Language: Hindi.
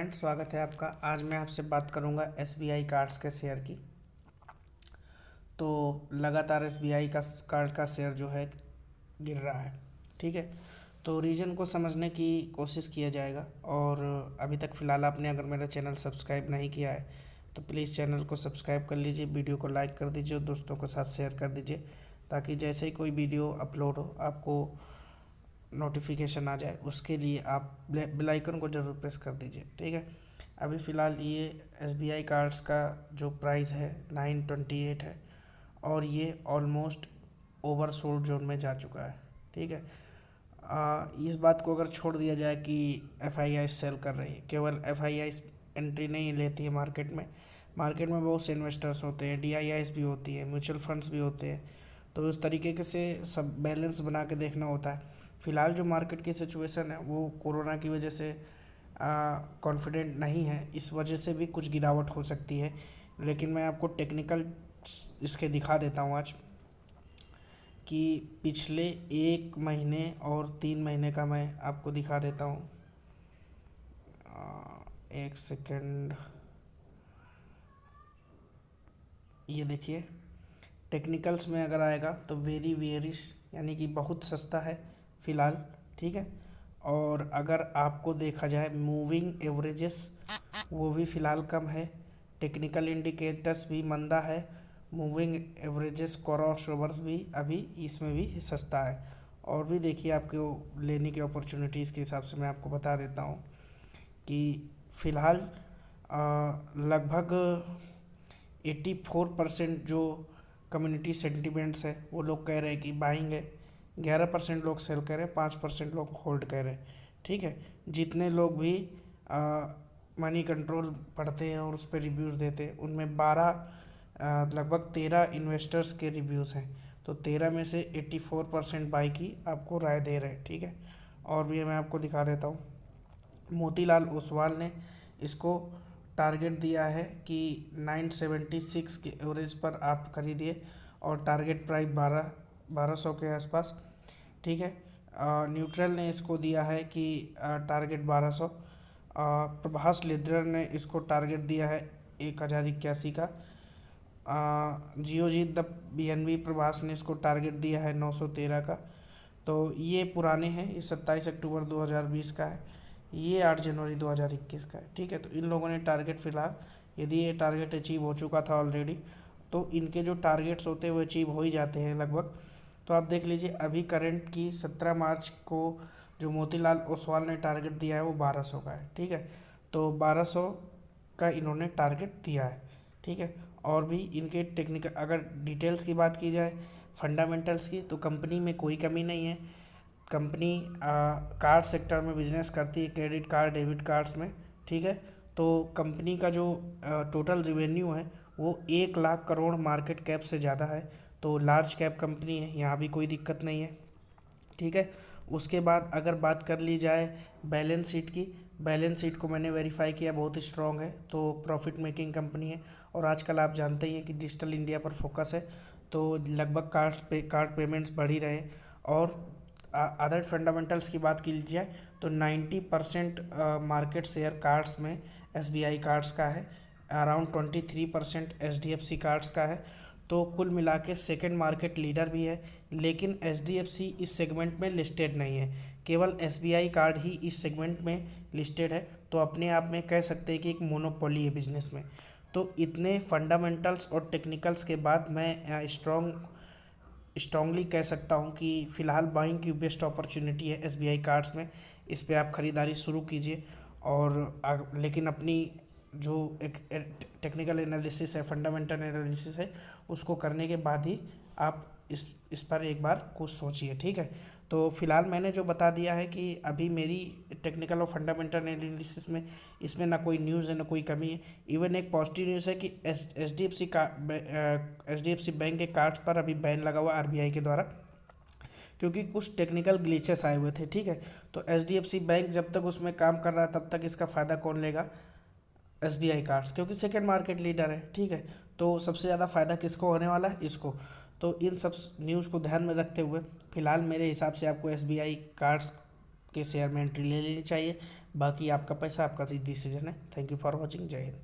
फ्रेंड्स, स्वागत है आपका। आज मैं आपसे बात करूंगा एसबीआई कार्ड्स के शेयर की। तो लगातार एसबीआई का कार्ड का शेयर जो है गिर रहा है। ठीक है, तो रीज़न को समझने की कोशिश किया जाएगा। और अभी तक फ़िलहाल आपने अगर मेरा चैनल सब्सक्राइब नहीं किया है तो प्लीज़ चैनल को सब्सक्राइब कर लीजिए, वीडियो को लाइक कर दीजिए और दोस्तों के साथ शेयर कर दीजिए, ताकि जैसे ही कोई वीडियो अपलोड हो आपको नोटिफिकेशन आ जाए। उसके लिए आप बेल आइकन को ज़रूर प्रेस कर दीजिए। ठीक है, अभी फ़िलहाल ये एसबीआई कार्ड्स का जो प्राइस है 928 है और ये ऑलमोस्ट ओवरसोल्ड जोन में जा चुका है। ठीक है, इस बात को अगर छोड़ दिया जाए कि एफआईआई सेल कर रही है, केवल एफआईआई एंट्री नहीं लेती है मार्केट में। मार्केट में बहुत से इन्वेस्टर्स होते हैं, डीआईआईस भी होती है, म्यूचुअल फंड्स भी होते हैं। तो उस तरीके के से सब बैलेंस बना के देखना होता है। फ़िलहाल जो मार्केट की सिचुएशन है वो कोरोना की वजह से कॉन्फिडेंट नहीं है, इस वजह से भी कुछ गिरावट हो सकती है। लेकिन मैं आपको टेक्निकल इसके दिखा देता हूँ आज कि पिछले 1 महीने और 3 महीने का मैं आपको दिखा देता हूँ। एक सेकेंड, ये देखिए टेक्निकल्स में अगर आएगा तो वेरी वेरिश यानी कि बहुत सस्ता है फ़िलहाल। ठीक है, और अगर आपको देखा जाए मूविंग एवरेजेस वो भी फ़िलहाल कम है, टेक्निकल इंडिकेटर्स भी मंदा है, मूविंग एवरेजेस क्रॉस ओवर्स भी अभी इसमें भी सस्ता है। और भी देखिए आपको लेने की अपॉर्चुनिटीज़ के हिसाब से मैं आपको बता देता हूँ कि फ़िलहाल लगभग 84% जो कम्युनिटी सेंटिमेंट्स है वो लोग कह रहे हैं कि बाइंग है, 11% लोग सेल कर रहे हैं, 5% लोग होल्ड कर रहे हैं। ठीक है, जितने लोग भी मनी कंट्रोल पढ़ते हैं और उस पर रिव्यूज़ देते हैं उनमें 12 लगभग 13 इन्वेस्टर्स के रिव्यूज़ हैं। तो 13 में से 84% बाई की आपको राय दे रहे हैं। ठीक है, और भी मैं आपको दिखा देता हूँ। मोतीलाल ओसवाल ने इसको टारगेट दिया है कि 976 के एवरेज पर आप खरीदिए और टारगेट प्राइस 1200 के आसपास। ठीक है, न्यूट्रल ने इसको दिया है कि टारगेट 1200। प्रभास लिद्रर ने इसको टारगेट दिया है 1081 का। जियोजीत द बीएनबी प्रभास ने इसको टारगेट दिया है 913 का। तो ये पुराने हैं, ये 27 अक्टूबर 2020 का है, ये 8 जनवरी 2021 का है। ठीक है, तो इन लोगों ने टारगेट फ़िलहाल, यदि ये टारगेट अचीव हो चुका था ऑलरेडी तो इनके जो टारगेट्स होते हैं वो अचीव हो ही जाते हैं लगभग। तो आप देख लीजिए अभी करंट की 17 मार्च को जो मोतीलाल ओसवाल ने टारगेट दिया है वो 1200 का है। ठीक है, तो 1200 का इन्होंने टारगेट दिया है। ठीक है, और भी इनके टेक्निकल अगर डिटेल्स की बात की जाए फंडामेंटल्स की, तो कंपनी में कोई कमी नहीं है। कंपनी कार्ड सेक्टर में बिजनेस करती है, क्रेडिट कार्ड डेबिट कार्ड्स में। ठीक है, तो कंपनी का जो टोटल रिवेन्यू है वो 1 लाख करोड़ मार्केट कैप से ज़्यादा है। तो लार्ज कैप कंपनी है, यहाँ भी कोई दिक्कत नहीं है। ठीक है, उसके बाद अगर बात कर ली जाए बैलेंस शीट की, बैलेंस शीट को मैंने वेरीफाई किया, बहुत ही स्ट्रॉन्ग है। तो प्रॉफिट मेकिंग कंपनी है और आजकल आप जानते ही हैं कि डिजिटल इंडिया पर फोकस है, तो लगभग कार्ड पेमेंट्स बढ़ ही रहे हैं। और अदर फंडामेंटल्स की बात की जाए तो 90% मार्केट शेयर कार्ड्स में एसबीआई कार्ड्स का है, अराउंड 23% एचडीएफसी कार्ड्स का है। तो कुल मिला के सेकेंड मार्केट लीडर भी है। लेकिन एचडीएफसी इस सेगमेंट में लिस्टेड नहीं है, केवल एसबीआई कार्ड ही इस सेगमेंट में लिस्टेड है। तो अपने आप में कह सकते हैं कि एक मोनोपोली है बिजनेस में। तो इतने फंडामेंटल्स और टेक्निकल्स के बाद मैं स्ट्रांगली कह सकता हूँ कि फ़िलहाल बाइंग की बेस्ट अपॉर्चुनिटी है एसबीआई कार्ड्स में। इस पे आप ख़रीदारी शुरू कीजिए। और लेकिन अपनी जो एक टेक्निकल एनालिसिस है, फंडामेंटल एनालिसिस है, उसको करने के बाद ही आप इस पर एक बार कुछ सोचिए। ठीक है, तो फिलहाल मैंने जो बता दिया है कि अभी मेरी टेक्निकल और फंडामेंटल एनालिसिस में इसमें ना कोई न्यूज़ है ना कोई कमी है। इवन एक पॉजिटिव न्यूज़ है कि H D F C bank के कार्ड्स पर अभी बैन लगा हुआ आरबीआई के द्वारा, क्योंकि कुछ टेक्निकल ग्लिचेस आए हुए थे। ठीक है, तो H D F C bank जब तक उसमें काम कर रहा है तब तक इसका फ़ायदा कौन लेगा? एसबीआई कार्ड्स, क्योंकि सेकेंड मार्केट लीडर है। ठीक है, तो सबसे ज़्यादा फ़ायदा किसको होने वाला है? इसको। तो इन सब न्यूज़ को ध्यान में रखते हुए फ़िलहाल मेरे हिसाब से आपको एसबीआई कार्ड्स के शेयर में एंट्री ले लेनी चाहिए। बाकी आपका पैसा आपका डिसीजन है। Thank you for watching. जय हिंद।